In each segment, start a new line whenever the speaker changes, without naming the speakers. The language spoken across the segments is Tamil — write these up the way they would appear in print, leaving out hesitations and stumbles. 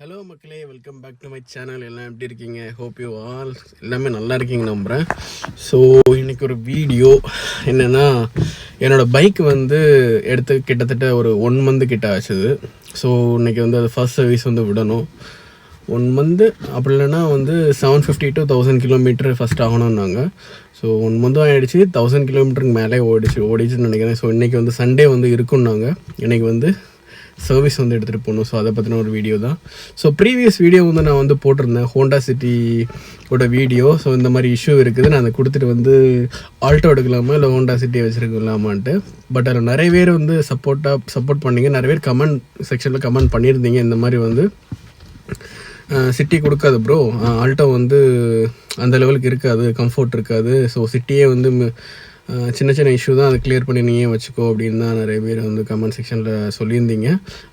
ஹலோ மக்களே, welcome back to my channel. எல்லாம் எப்படி இருக்கீங்க? ஹோப் யூ ஆல் எல்லாமே நல்லா இருக்கீங்க நம்புகிறேன். ஸோ இன்றைக்கி ஒரு வீடியோ என்னென்னா, என்னோடய பைக் எடுத்து கிட்டத்தட்ட ஒரு 1 மந்த் கிட்ட ஆச்சுது. ஸோ இன்றைக்கி அது ஃபர்ஸ்ட் சர்வீஸ் விடணும். 1 மந்த்து அப்படி இல்லைன்னா 750 to 1000 கிலோமீட்டர் ஃபஸ்ட் ஆகணும்னாங்க. ஸோ 1 மந்த்தும் ஆகிடுச்சு, 1000 கிலோமீட்டருக்கு மேலே ஓடிச்சுன்னு நினைக்கிறேன். ஸோ இன்றைக்கி சண்டே இருக்குன்னாங்க. இன்றைக்கி சர்வீஸ் எடுத்துகிட்டு போகணும். ஸோ அதை பற்றின ஒரு வீடியோ தான். ஸோ ப்ரீவியஸ் வீடியோ நான் போட்டிருந்தேன், ஹோண்டா சிட்டியோட வீடியோ. ஸோ இந்த மாதிரி இஷ்யூ இருக்குது, நான் அதை கொடுத்துட்டு ஆல்டோ எடுக்கலாமா இல்லை ஹோண்டா சிட்டியை வச்சுருக்கலாமான்ட்டு. பட் அதில் நிறைய பேர் சப்போர்ட் பண்ணிங்க. நிறைய பேர் கமெண்ட் செக்ஷனில் கமெண்ட் பண்ணியிருந்தீங்க, இந்த மாதிரி சிட்டி கொடுக்காது ப்ரோ, ஆல்டோ அந்த லெவலுக்கு இருக்காது, கம்ஃபர்ட் இருக்காது. ஸோ சிட்டியே சின்ன சின்ன இஷ்யூ தான், அதை கிளியர் பண்ணி நீயே வச்சுக்கோ அப்படின்னு தான் நிறைய பேர் கமெண்ட் செக்ஷனில் சொல்லியிருந்தீங்க.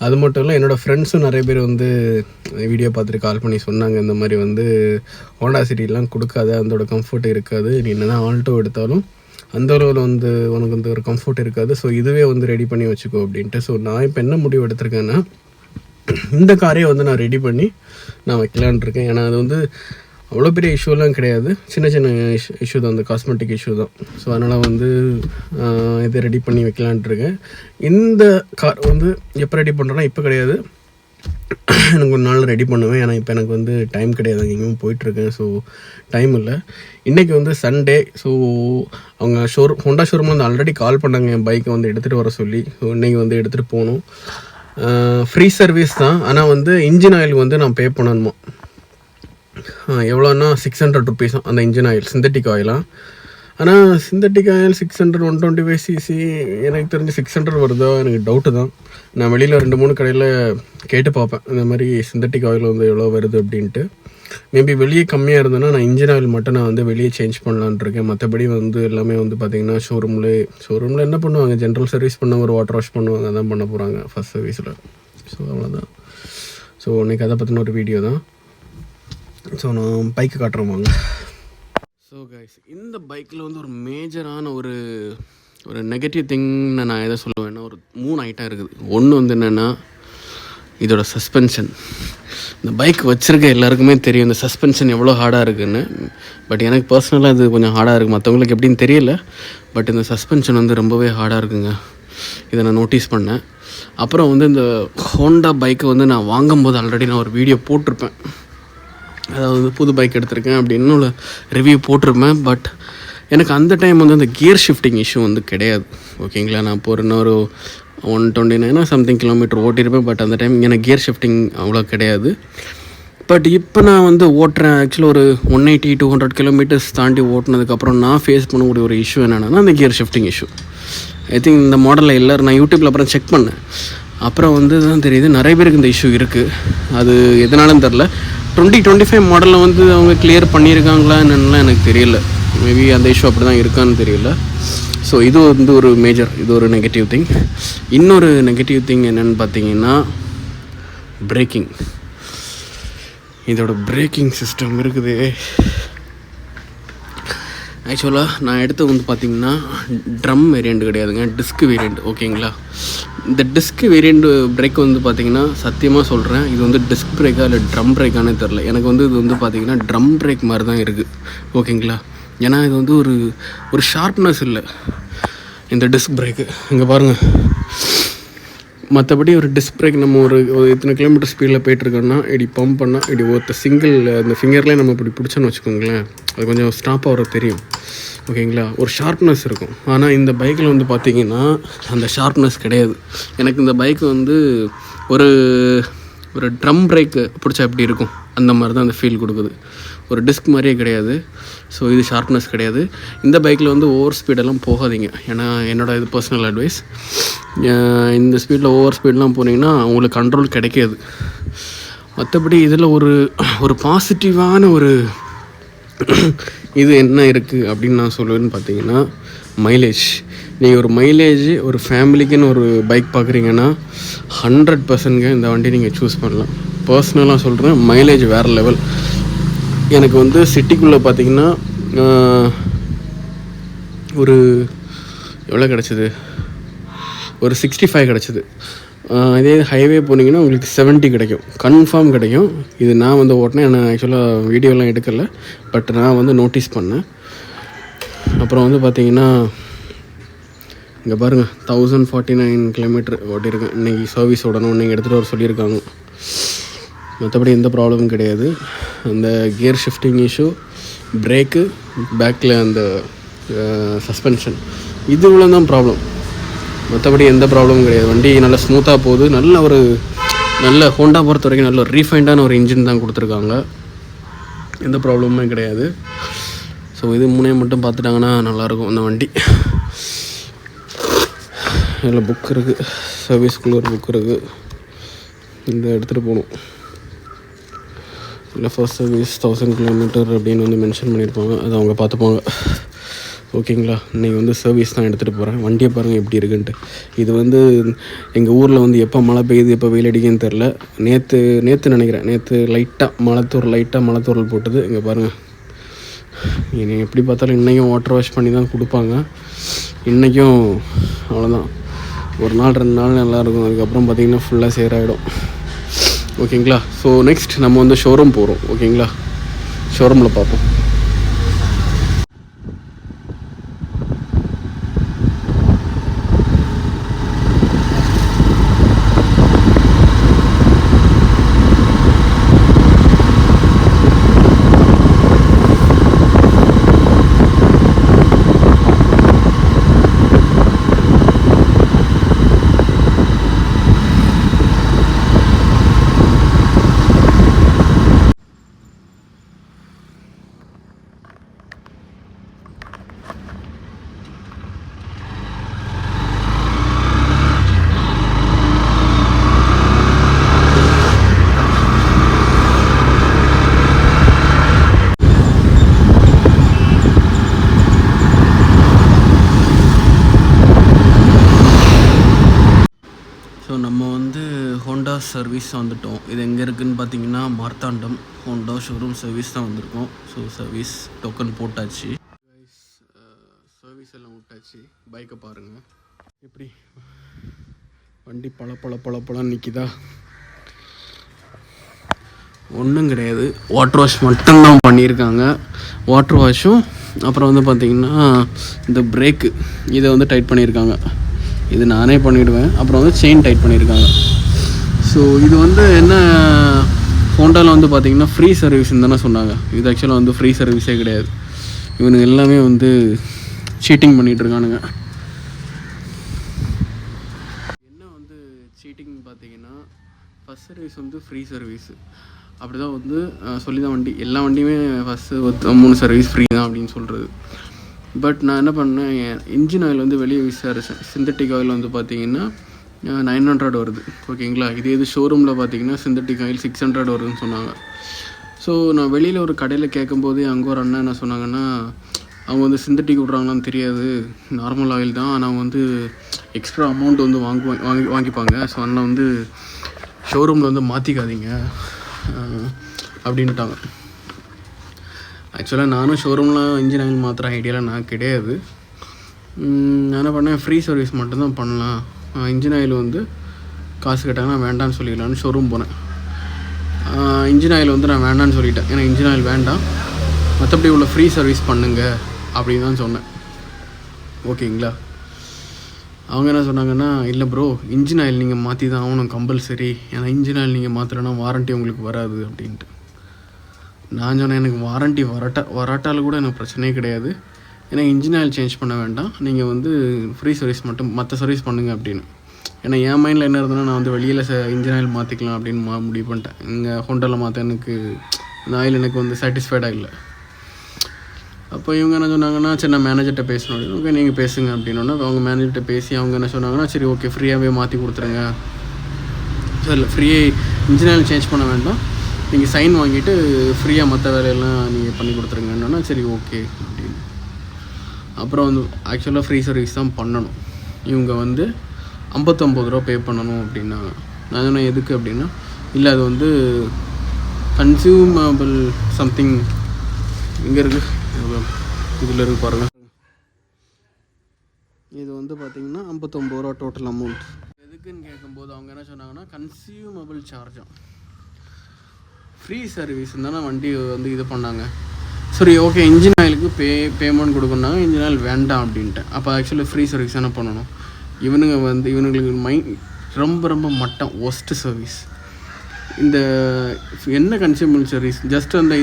அது மட்டும் இல்லை, என்னோடய ஃப்ரெண்ட்ஸும் நிறைய பேர் வீடியோ பார்த்துட்டு கால் பண்ணி சொன்னாங்க, இந்த மாதிரி ஹோண்டா சிட்டிலாம் கொடுக்காது, அதோட கம்ஃபர்ட் இருக்காது, நீ என்ன தான் ஆல்டோ எடுத்தாலும் அந்த அளவில் உனக்கு ஒரு கம்ஃபர்ட் இருக்காது. ஸோ இதுவே ரெடி பண்ணி வச்சுக்கோ அப்படின்ட்டு. ஸோ நான் இப்போ என்ன முடிவு எடுத்திருக்கேன்னா, இந்த காரையை நான் ரெடி பண்ணி நான் வைக்கலான் இருக்கேன். ஏன்னா அது அவ்வளோ பெரிய இஷ்யூலாம் கிடையாது, சின்ன சின்ன இஷ்யூ தான், காஸ்மெட்டிக் இஷ்யூ தான். ஸோ அதனால் இதை ரெடி பண்ணி வைக்கலான்ட்ருக்கேன். இந்த கார் எப்போ ரெடி பண்ணுறேன்னா, இப்போ கிடையாது, எனக்கு ஒரு நாள் ரெடி பண்ணுவேன். ஏன்னா இப்போ எனக்கு டைம் கிடையாது, எங்கேயும் போயிட்டுருக்கேன். ஸோ டைம் இல்லை. இன்றைக்கி சண்டே. ஸோ அவங்க ஹோண்டா ஷோரூம் ஆல்ரெடி கால் பண்ணாங்க, என் பைக்கை எடுத்துகிட்டு வர சொல்லி. ஸோ இன்றைக்கி எடுத்துகிட்டு போகணும். ஃப்ரீ சர்வீஸ் தான், ஆனால் இன்ஜின் ஆயில் நான் பே பண்ணணுமா. எவ்வளோன்னா 600 rupees அந்த இன்ஜின் ஆயில், சிந்தட்டிக் ஆயிலாம். ஆனால் சிந்தட்டிக் ஆயில் 600 125cc, எனக்கு தெரிஞ்சு 600 வருதோ எனக்கு டவுட்டு தான். நான் வெளியில் 2-3 கடையில் கேட்டு பார்ப்பேன், இந்த மாதிரி சிந்தட்டிக் ஆயில் எவ்வளோ வருது அப்படின்ட்டு. மேபி வெளியே கம்மியாக இருந்ததுன்னா நான் இன்ஜின் ஆயில் மட்டும் நான் வெளியே சேஞ்ச் பண்ணலான் இருக்கேன். மற்றபடி எல்லாமே பார்த்திங்கன்னா ஷோரூமில் என்ன பண்ணுவாங்க, ஜென்ரல் சர்வீஸ் பண்ண ஒரு வாட்டர் வாஷ் பண்ணுவாங்க, அதான் பண்ண போகிறாங்க ஃபஸ்ட் சர்வீஸில். ஸோ அவ்வளோதான். ஸோ இன்றைக்கி அதை பற்றின ஒரு வீடியோ தான். ஸோ நான் பைக்கு காட்டுறோம் வாங்க. ஸோ கைஸ், இந்த பைக்கில் ஒரு மேஜரான ஒரு நெகட்டிவ் திங்னு நான் எதை சொல்லுவேன்னா, ஒரு 3 ஐட்டம் இருக்குது. ஒன்று என்னென்னா, இதோட சஸ்பென்ஷன். இந்த பைக் வச்சுருக்க எல்லாருக்குமே தெரியும் இந்த சஸ்பென்ஷன் எவ்வளோ ஹார்டாக இருக்குதுன்னு. பட் எனக்கு பர்சனலாக இது கொஞ்சம் ஹார்டாக இருக்குது, மற்றவங்களுக்கு எப்படின்னு தெரியல. பட் இந்த சஸ்பென்ஷன் ரொம்பவே ஹார்டாக இருக்குங்க, இதை நான் நோட்டீஸ் பண்ணேன். அப்புறம் இந்த ஹோண்டா பைக்கை நான் வாங்கும்போது ஆல்ரெடி நான் ஒரு வீடியோ போட்டிருப்பேன், அதாவது புது பைக் எடுத்திருக்கேன் அப்படின்னு ரிவ்யூ போட்டிருப்பேன். பட் எனக்கு அந்த டைம் அந்த கியர் ஷிஃப்டிங் இஷ்யூ கிடையாது. ஓகேங்களா, நான் இப்போ ஒரு 129 சம்திங் கிலோமீட்டர் ஓட்டியிருப்பேன். பட் அந்த டைம் எனக்கு கியர் ஷிஃப்டிங் அவ்வளோ கிடையாது. பட் இப்போ நான் ஓட்டுறேன். ஆக்சுவலாக ஒரு 180-200 கிலோமீட்டர்ஸ் தாண்டி ஓட்டினதுக்கப்புறம் நான் ஃபேஸ் பண்ணக்கூடிய ஒரு இஷ்யூ என்னென்னா, அந்த gear shifting issue. I think இந்த மாடலில் எல்லோரும், நான் யூடியூப்பில் அப்புறம் செக் பண்ணேன், அப்புறம் தான் தெரியுது நிறைய பேருக்கு இந்த இஷ்யூ இருக்குது. அது எதனாலும் தெரில. 2025 மாடலில் அவங்க கிளியர் பண்ணியிருக்காங்களா என்னென்னலாம் எனக்கு தெரியல. மேபி அந்த இஷ்யூ அப்படி தான் இருக்கான்னு தெரியல. ஸோ இது ஒரு மேஜர், இது ஒரு நெகட்டிவ் திங். இன்னொரு நெகட்டிவ் திங் என்னென்னு பார்த்தீங்கன்னா, பிரேக்கிங். இதோட பிரேக்கிங் சிஸ்டம் இருக்குது. ஆக்சுவலாக நான் எடுத்து பார்த்திங்கன்னா ட்ரம் வேரியண்ட் கிடையாதுங்க, டிஸ்க் வேரியண்ட். ஓகேங்களா, இந்த டிஸ்க் வேரியண்ட் பிரேக் பார்த்திங்கன்னா சத்தியமாக சொல்கிறேன், இது டிஸ்க் பிரேக்கா இல்லை ட்ரம் பிரேக்கானே தெரில. எனக்கு இது பார்த்திங்கன்னா ட்ரம் பிரேக் மாதிரி தான் இருக்குது. ஓகேங்களா, ஏன்னா இது ஒரு ஷார்ப்னஸ் இல்லை இந்த டிஸ்க் பிரேக்கு. இங்கே பாருங்கள், மற்றபடி ஒரு டிஸ்க் பிரேக் நம்ம ஒரு இத்தனை கிலோமீட்டர் ஸ்பீடில் போயிட்டுருக்கோன்னா, இப்படி பம்ப் பண்ணால் இப்படி சிங்கிள் அந்த ஃபிங்கர்லேயே நம்ம இப்படி பிடிச்சோன்னு வச்சுக்கோங்களேன், அது கொஞ்சம் ஸ்டாப் ஆகிற தெரியும். ஓகேங்களா, ஒரு ஷார்ப்னஸ் இருக்கும். ஆனால் இந்த பைக்கில் பார்த்திங்கன்னா அந்த ஷார்ப்னஸ் கிடையாது. எனக்கு இந்த பைக் ஒரு ட்ரம் பிரேக்கு பிடிச்சா எப்படி இருக்கும் அந்த மாதிரி தான் அந்த ஃபீல் கொடுக்குது. ஒரு டிஸ்க் மாதிரியே கிடையாது. ஸோ இது ஷார்ப்னஸ் கிடையாது. இந்த பைக்கில் ஓவர் ஸ்பீடெல்லாம் போகாதீங்க. ஏன்னா இது பர்சனல் அட்வைஸ். இந்த ஸ்பீடில் ஓவர் ஸ்பீடெலாம் போனீங்கன்னா உங்களுக்கு கண்ட்ரோல் கிடைக்காது. மற்றபடி இதில் ஒரு பாசிட்டிவான இது என்ன இருக்குது அப்படின்னு நான் சொல்லுவேன்னு பார்த்தீங்கன்னா, மைலேஜ். நீங்கள் ஒரு ஃபேமிலிக்குன்னு ஒரு பைக் பார்க்குறீங்கன்னா 100% இந்த வண்டி நீங்கள் சூஸ் பண்ணலாம். பர்சனலாக சொல்கிறேன், மைலேஜ் வேறு லெவல். எனக்கு சிட்டிக்குள்ளே பார்த்திங்கன்னா எவ்வளோ கிடச்சிது, ஒரு 65 கிடச்சிது. இதே ஹைவே போனீங்கன்னா உங்களுக்கு 70 கிடைக்கும், கன்ஃபார்ம் கிடைக்கும். இது நான் வந்து ஓட்டினேன், நான் ஆக்சுவலாக வீடியோலாம் எடுக்கலை, பட் நான் வந்து நோட்டீஸ் பண்ணேன். அப்புறம் வந்து பார்த்திங்கன்னா இங்கே பாருங்கள் 1049 கிலோமீட்டர் ஓட்டியிருக்கேன். இன்றைக்கி சர்வீஸ் விடணும், நீங்கள் எடுத்துகிட்டு வர சொல்லியிருக்காங்க. மற்றபடி எந்த ப்ராப்ளமும் கிடையாது. அந்த கியர் ஷிஃப்டிங் இஷ்யூ, பிரேக்கு, பேக்கில் அந்த சஸ்பென்ஷன், இதுக்குள்ள தான் ப்ராப்ளம். மற்றபடி எந்த ப்ராப்ளமும் கிடையாது. வண்டி நல்லா ஸ்மூத்தாக போகுது. நல்ல ஹோண்டா பொறுத்த வரைக்கும் நல்ல ஒரு ரீஃபைண்டான ஒரு இன்ஜின் தான் கொடுத்துருக்காங்க. எந்த ப்ராப்ளமுமே கிடையாது. ஸோ இது மூணையும் மட்டும் பார்த்துட்டாங்கன்னா நல்லாயிருக்கும் அந்த வண்டி. இதில் புக் இருக்குது, சர்வீஸ்க்குள்ளே ஒரு புக் இருக்குது, இந்த எடுத்துகிட்டு போகணும். இல்லை ஃபர்ஸ்ட் சர்வீஸ் 1000 கிலோமீட்டர் அப்படின்னு வந்து மென்ஷன் பண்ணியிருப்பாங்க, அதை அவங்க பார்த்துப்பாங்க. ஓகேங்களா? இன்றைக்கி வந்து சர்வீஸ் தான் எடுத்துகிட்டு போகிறேன். வண்டியை பாருங்கள் எப்படி இருக்குன்ட்டு. இது வந்து எங்கள் ஊரில் வந்து எப்போ மழை பெய்யுது எப்போ வெயில் அடிக்குன்னு தெரில. நேற்று நினைக்கிறேன், நேற்று லைட்டாக மலைத்தூரல் போட்டுது. இங்கே பாருங்கள், இனி எப்படி பார்த்தாலும் இன்றைக்கும் வாட்டர் வாஷ் பண்ணி தான் கொடுப்பாங்க. இன்றைக்கும் அவ்வளோதான், ஒரு நாள் 2 நாள் நல்லாயிருக்கும். அதுக்கப்புறம் பார்த்திங்கன்னா ஃபுல்லாக சேராகிடும். ஓகேங்களா? ஸோ நெக்ஸ்ட் நம்ம வந்து ஷோரூம் போகிறோம். ஓகேங்களா? ஷோரூமில் பார்ப்போம். ஸோ நம்ம வந்து ஹோண்டா சர்வீஸ் வந்துட்டோம். இது எங்கே இருக்குதுன்னு பார்த்தீங்கன்னா மார்த்தாண்டம் ஹோண்டா ஷோரூம் சர்வீஸ் தான் வந்திருக்கோம். ஸோ சர்வீஸ் டோக்கன் போட்டாச்சு, சர்வீஸ் எல்லாம் விட்டாச்சு. பைக்கை பாருங்கள் எப்படி வண்டி பழம் நிற்கிதா. ஒன்றும் கிடையாது, வாட்டர் வாஷ் மட்டும்தான் பண்ணியிருக்காங்க. வாட்டர் வாஷும் அப்புறம் வந்து பார்த்திங்கன்னா இந்த பிரேக்கு இதை வந்து டைட் பண்ணியிருக்காங்க. இது நானே பண்ணிவிடுவேன். அப்புறம் வந்து செயின் டைட் பண்ணியிருக்காங்க. ஸோ இது வந்து என்ன, ஹோண்டாவில் வந்து பார்த்திங்கன்னா ஃப்ரீ சர்வீஸ்ன்னு தானே சொன்னாங்க. இது ஆக்சுவலாக வந்து ஃப்ரீ சர்வீஸே கிடையாது. இவனுங்க எல்லாமே வந்து சீட்டிங் பண்ணிகிட்ருக்கானுங்க. என்ன வந்து சீட்டிங் பார்த்திங்கன்னா, ஃபஸ்ட் சர்வீஸ் வந்து ஃப்ரீ சர்வீஸு அப்படி தான் வந்து சொல்லி தான் எல்லா வண்டியுமே ஃபஸ்ட்டு 3 சர்வீஸ் ஃப்ரீ தான் அப்படின்னு சொல்கிறது. பட் நான் என்ன பண்ணேன், இன்ஜின் ஆயில் வந்து வெளியே விசாரித்தேன். சிந்தட்டிக் ஆயில் வந்து பார்த்திங்கன்னா 900 வருது. ஓகேங்களா? இது ஷோரூமில் பார்த்திங்கன்னா சிந்தட்டிக் ஆயில் 600 வருதுன்னு சொன்னாங்க. ஸோ நான் வெளியில் ஒரு கடையில் கேட்கும்போது அங்கே ஒரு அண்ணன் என்ன சொன்னாங்கன்னா, அவங்க வந்து சிந்தட்டிக் விட்றாங்களான்னு தெரியாது, நார்மல் ஆயில் தான், ஆனால் வந்து எக்ஸ்ட்ரா அமௌண்ட் வந்து வாங்கிப்பாங்க. ஸோ அதனால் வந்து ஷோரூமில் வந்து மாற்றிக்காதீங்க அப்படின்ட்டாங்க. ஆக்சுவலாக நானும் ஷோரூமில் இன்ஜின் ஆயில் மாற்றுற ஐடியாவில் நான் கிடையாது. நான் என்ன பண்ணேன், ஃப்ரீ சர்வீஸ் மட்டும்தான் பண்ணலாம், இன்ஜின் ஆயில் வந்து காசு கேட்டாங்கன்னா வேண்டான்னு சொல்லிக்கலான்னு ஷோரூம் போனேன். இன்ஜின் ஆயில் வந்து நான் வேண்டான்னு சொல்லிட்டேன், ஏன்னா இன்ஜின் ஆயில் வேண்டாம், மற்றபடி உள்ள ஃப்ரீ சர்வீஸ் பண்ணுங்க அப்படின்னு தான் சொன்னேன். ஓகேங்களா? அவங்க என்ன சொன்னாங்கன்னா, இல்லை ப்ரோ இன்ஜின் ஆயில் நீங்கள் மாற்றி தான் ஆகணும் கம்பல்சரி, ஏன்னா இன்ஜின் ஆயில் நீங்கள் மாற்றலைன்னா வாரண்ட்டி உங்களுக்கு வராது அப்படின்ட்டு. நான் சொன்னேன், எனக்கு வாரண்ட்டி வராட்டாலும் கூட எனக்கு பிரச்சனையே கிடையாது, ஏன்னா இன்ஜின் ஆயில் சேஞ்ச் பண்ண வேண்டாம், நீங்கள் வந்து ஃப்ரீ சர்வீஸ் மட்டும் மற்ற சர்வீஸ் பண்ணுங்கள் அப்படின்னு. ஏன்னா என் மைண்டில் என்ன இருந்ததுன்னா, நான் வந்து வெளியில் இன்ஜின் ஆயில் மாற்றிக்கலாம் அப்படின்னு முடிவு பண்ணிட்டேன். இங்கே ஹோண்டலில் மாற்ற எனக்கு இந்த ஆயில் எனக்கு வந்து சாட்டிஸ்ஃபைடாக இல்லை. அப்போ இவங்க என்ன சொன்னாங்கன்னா, சரி நான் மேனேஜர்கிட்ட பேசணும், ஓகே நீங்கள் பேசுங்க அப்படின்னோன்னா அவங்க மேனேஜர்கிட்ட பேசி அவங்க என்ன சொன்னாங்கன்னா, சரி ஓகே ஃப்ரீயாகவே மாற்றி கொடுத்துருங்க, ஸோ இல்லை ஃப்ரீயே இன்ஜின் ஆயில் சேஞ்ச் பண்ண வேண்டாம், நீங்கள் சைன் வாங்கிட்டு ஃப்ரீயாக மற்ற வேலையெல்லாம் நீங்கள் பண்ணி கொடுத்துருங்கன்னா சரி ஓகே அப்படின்னு. அப்புறம் வந்து ஆக்சுவலாக ஃப்ரீ சர்வீஸ் தான் பண்ணணும். இவங்க வந்து 59 ரூபா பே பண்ணணும் அப்படின்னாங்க. நான் சொன்னேன் எதுக்கு அப்படின்னா, இல்லை அது வந்து கன்சியூமபிள் சம்திங் இங்கே இருக்குது, இதில் இருக்குது பாருங்கள், இது வந்து பார்த்திங்கன்னா 59 ரூபா டோட்டல் அமௌண்ட். எதுக்குன்னு கேட்கும்போது அவங்க என்ன சொன்னாங்கன்னா கன்சியூமபிள் சார்ஜும் ஃப்ரீ சர்வீஸ் தானே வண்டி வந்து இது பண்ணாங்க. சரி ஓகே, இன்ஜின் ஆயிலுக்கு பேமெண்ட் கொடுக்கணுன்னாங்க, இன்ஜின் ஆயில் வேண்டாம் அப்படின்ட்டு. அப்போ ஆக்சுவலி ஃப்ரீ சர்வீஸ் தானே பண்ணணும். இவனுங்களுக்கு ரொம்ப ரொம்ப மட்டம் ஒஸ்ட்டு சர்வீஸ். இந்த என்ன கன்சியூமபிள் சர்வீஸ் ஜஸ்ட் அந்த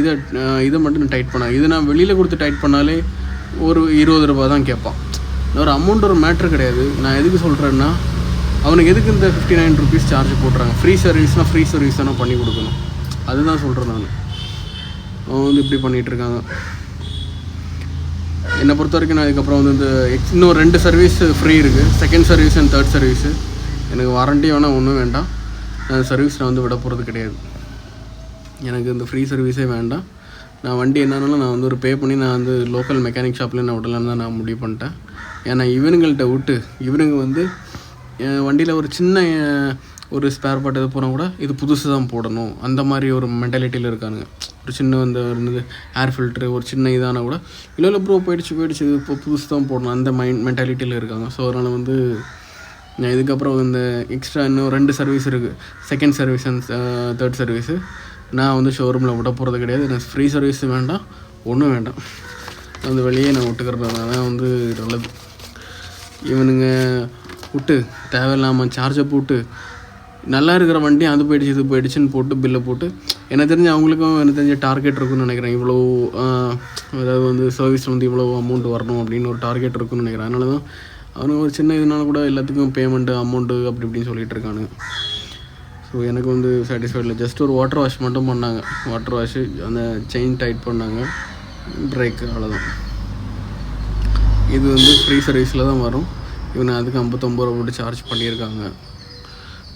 இதை மட்டும் டைட் பண்ணாங்க. இது நான் வெளியில் கொடுத்து டைட் பண்ணாலே ஒரு 20 ரூபா தான் கேட்பான். ஒரு அமௌண்ட் ஒரு மேட்ரு கிடையாது. நான் எதுக்கு சொல்கிறேன்னா, அவனுக்கு எதுக்கு இந்த 59 ருபீஸ் சார்ஜ் போட்டுறாங்க? ஃப்ரீ சர்வீஸ்னால் ஃப்ரீ சர்வீஸ் தானே பண்ணி கொடுக்கணும். அதுதான் சொல்கிறேன் நான். அவன் வந்து இப்படி பண்ணிகிட்ருக்காங்க. என்னை பொறுத்த வரைக்கும் நான் இதுக்கப்புறம் வந்து இந்த இன்னும் 2 சர்வீஸ் ஃப்ரீ இருக்குது, second service and third service. எனக்கு வாரண்ட்டி வேணால் ஒன்றும் வேண்டாம். நான் சர்வீஸ் நான் வந்து விட போகிறது கிடையாது. எனக்கு இந்த ஃப்ரீ சர்வீஸே வேண்டாம். நான் வண்டி என்னன்னாலும் நான் வந்து ஒரு பே பண்ணி நான் வந்து லோக்கல் மெக்கானிக் ஷாப்பில் நான் விடலான்னு தான் நான் முடிவு பண்ணிட்டேன். ஏன்னா இவனுங்கள்ட்ட விட்டு இவனுங்க வந்து என் வண்டியில் ஒரு சின்ன ஒரு ஸ்பேர் பார்ட் எது போனால் கூட இது புதுசு தான் போடணும், அந்த மாதிரி ஒரு மென்டாலிட்டியில் இருக்கானுங்க. ஒரு சின்ன வந்து ஏர் ஃபில்ட்ரு ஒரு சின்ன இதான கூட இல்லை ப்ரோ போயிடுச்சு இது இப்போ புதுசு தான் போடணும், அந்த மென்டாலிட்டியில் இருக்காங்க. ஸோ அதனால் வந்து நான் இதுக்கப்புறம் இந்த எக்ஸ்ட்ரா இன்னும் 2 சர்வீஸ் இருக்குது, second service and third service. நான் வந்து ஷோரூமில் விட போகிறது கிடையாது. எனக்கு ஃப்ரீ சர்வீஸ் வேண்டாம், ஒன்றும் வேண்டாம். வந்து வெளியே நான் விட்டுக்கிறதுனால தான் வந்து நல்லது. இவனுங்க விட்டு தேவையில்லாமல் சார்ஜை போட்டு நல்லா இருக்கிற வண்டி அது போயிடுச்சு இது போயிடுச்சுன்னு போட்டு பில்லை போட்டு எனக்கு தெரிஞ்சு அவங்களுக்கும் எனக்கு தெரிஞ்ச டார்கெட் இருக்குன்னு நினைக்கிறேன். இவ்வளோ அதாவது வந்து சர்வீஸ் வந்து இவ்வளோ அமௌண்ட் வரணும் அப்படின்னு ஒரு டார்கெட் இருக்குன்னு நினைக்கிறேன். அதனால தான் அவனுக்கு ஒரு சின்ன இதனால கூட எல்லாத்துக்கும் பேமெண்ட்டு அமௌண்ட்டு அப்படி இப்படின்னு சொல்லிகிட்டு இருக்கானுங்க. ஸோ எனக்கு வந்து சாட்டிஸ்ஃபைட் இல்லை. ஜஸ்ட் ஒரு வாட்டர் வாஷ் மட்டும் பண்ணாங்க, வாட்டர் வாஷு, அந்த செயின் டைட் பண்ணாங்க, பிரேக்கு, அவ்வளோதான். இது வந்து ஃப்ரீ சர்வீஸில் தான் வரும். இவனை அதுக்கு 59 ரூபா போட்டு சார்ஜ் பண்ணியிருக்காங்க.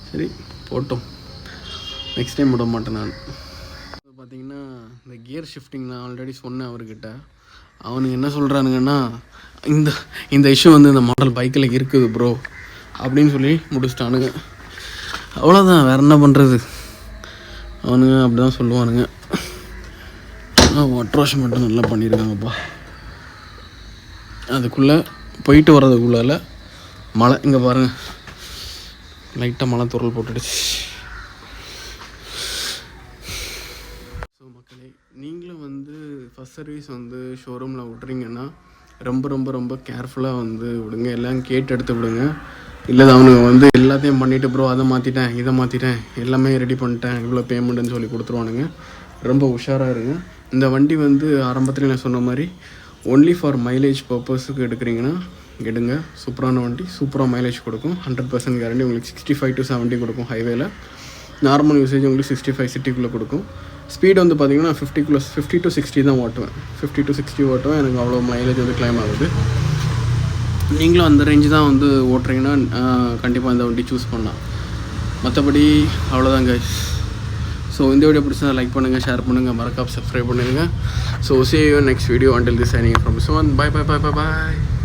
சரி போட்டோம், நெக்ஸ்ட் டைம் விட மாட்டேன் நான். பார்த்திங்கன்னா இந்த கியர் ஷிஃப்டிங் நான் ஆல்ரெடி சொன்னேன் அவர்கிட்ட. அவனுக்கு என்ன சொல்கிறானுங்கன்னா, இந்த இஷ்யூ வந்து இந்த மாடல் பைக்கில் இருக்குது ப்ரோ அப்படின்னு சொல்லி முடிச்சிட்டானுங்க. அவ்வளோதான், வேறு என்ன பண்ணுறது. அவனுங்க அப்படி தான் சொல்லுவானுங்க. வாட்டர் வாஷ் மட்டும் நல்லா பண்ணியிருக்காங்கப்பா. அதுக்குள்ளே போயிட்டு வர்றதுக்குள்ளால மழை, இங்கே பாருங்கள் லைட்டாக மழை துறல் போட்டுடுச்சு. ஸோ மக்களே, நீங்களும் வந்து ஃபஸ்ட் சர்வீஸ் வந்து ஷோரூமில் விட்றீங்கன்னா ரொம்ப ரொம்ப ரொம்ப கேர்ஃபுல்லாக வந்து விடுங்க. எல்லாம் கேட்டு எடுத்து விடுங்க. இல்லை அவனுங்க வந்து எல்லாத்தையும் பண்ணிவிட்டு ப்ரோ அதை மாற்றிட்டேன் இதை மாற்றிட்டேன் எல்லாமே ரெடி பண்ணிட்டேன் இவ்வளோ பேமெண்ட்டுன்னு சொல்லி கொடுத்துருவானுங்க. ரொம்ப உஷாராக இருங்க. இந்த வண்டி வந்து ஆரம்பத்தில் நான் சொன்ன மாதிரி ஒன்லி ஃபார் மைலேஜ் பர்பஸுக்கு எடுக்கிறீங்கன்னா எடுங்க. சூப்பரான வண்டி, சூப்பராக மைலேஜ் கொடுக்கும். 100% கேரண்டி. உங்களுக்கு 65 to 70 கொடுக்கும் ஹைவேல. நார்மல் யூசேஜ் உங்களுக்கு 65 சிட்டிக்குள்ளே கொடுக்கும். ஸ்பீட் வந்து பார்த்திங்கன்னா 50 to 60 தான் ஓட்டுவேன். 50 to 60 ஓட்டுவேன். எனக்கு அவ்வளோ மைலேஜ் வந்து கிளைம் ஆகுது. நீங்களும் அந்த ரேஞ்சு தான் வந்து ஓட்டுறீங்கன்னா கண்டிப்பாக இந்த வண்டி சூஸ் பண்ணலாம். மற்றபடி அவ்வளோதான் கைஸ். ஸோ இந்த வீடியோ பிடிச்சா லைக் பண்ணுங்கள், ஷேர் பண்ணுங்கள், மறக்காம சப்ஸ்கிரைப் பண்ணுங்கள். So see you in next video. Until this signing from Suman. Bye.